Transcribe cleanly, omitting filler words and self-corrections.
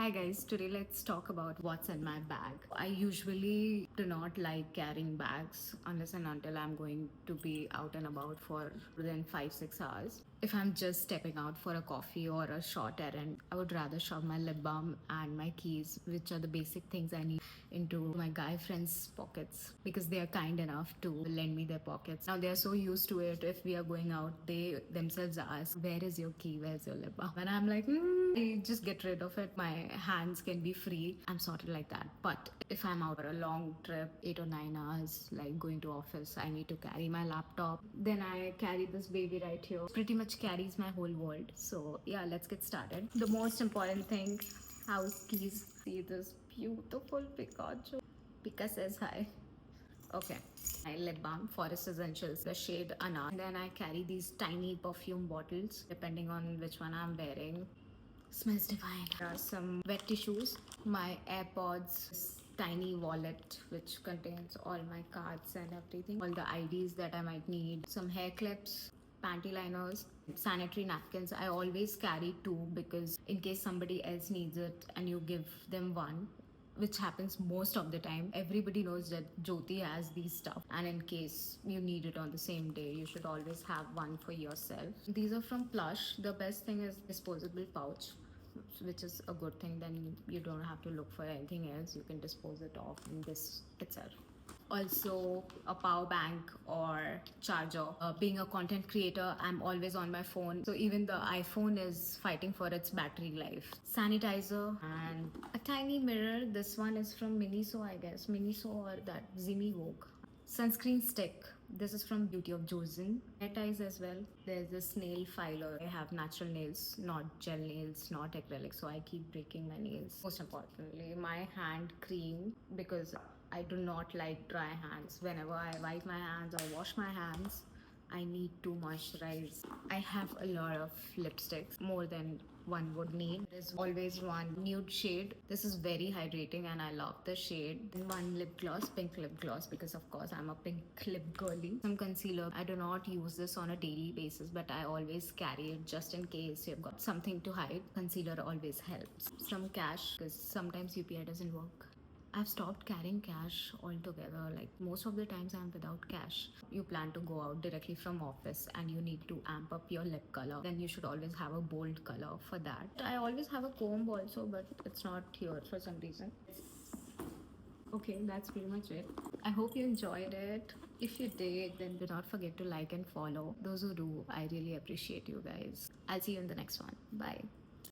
Hi guys, today let's talk about what's in my bag. I usually do not like carrying bags unless and until I'm going to be out and about for more than 5-6 hours. If I'm just stepping out for a coffee or a short errand, I would rather shove my lip balm and my keys, which are the basic things I need, into my guy friends' pockets because they are kind enough to lend me their pockets. Now they are so used to it. If we are going out, they themselves ask, "Where is your key? Where's your lip balm?" And I'm like, I just get rid of it. My hands can be free. I'm sorted like that. But if I'm out for a long trip, 8 or 9 hours, like going to office, I need to carry my laptop. Then I carry this baby right here. Pretty much carries my whole world. So yeah, let's get started. The most important thing, house keys. See this beautiful Pikachu. Pika says hi. Okay. My lip balm, Forest Essentials, the shade Anna. And then I carry these tiny perfume bottles, depending on which one I'm wearing. Smells divine. There are some wet tissues, my AirPods, this tiny wallet which contains all my cards and everything, all the IDs that I might need, some hair clips, panty liners, sanitary napkins. I always carry two because in case somebody else needs it and you give them one, which happens most of the time, everybody knows that Jyoti has these stuff, and in case you need it on the same day, you should always have one for yourself. These are from Plush. The best thing is disposable pouch, which is a good thing. Then you don't have to look for anything else, you can dispose it off in this itself. Also a power bank or charger. Being a content creator, I'm always on my phone, so even the iPhone is fighting for its battery life. Sanitizer and a tiny mirror. This one is from Miniso, I guess. Miniso or that Zimi Vogue. Sunscreen stick. This is from Beauty of Joseon. Hair ties as well. There's this nail filer. I have natural nails, not gel nails, not acrylic, so I keep breaking my nails. Most importantly, my hand cream, because I do not like dry hands. Whenever I wipe my hands or wash my hands, I need to moisturize. I have a lot of lipsticks, more than one would need. There's always one nude shade. This is very hydrating and I love the shade. And one lip gloss, pink lip gloss, because of course I'm a pink lip girly. Some concealer. I do not use this on a daily basis, but I always carry it just in case you've got something to hide. Concealer always helps. Some cash, because sometimes UPI doesn't work. I've stopped carrying cash altogether. Like most of the times I'm without cash. You plan to go out directly from office and you need to amp up your lip color. Then you should always have a bold color for that. I always have a comb also, but it's not here for some reason. Okay, that's pretty much it. I hope you enjoyed it. If you did, then do not forget to like and follow. Those who do, I really appreciate you guys. I'll see you in the next one. Bye.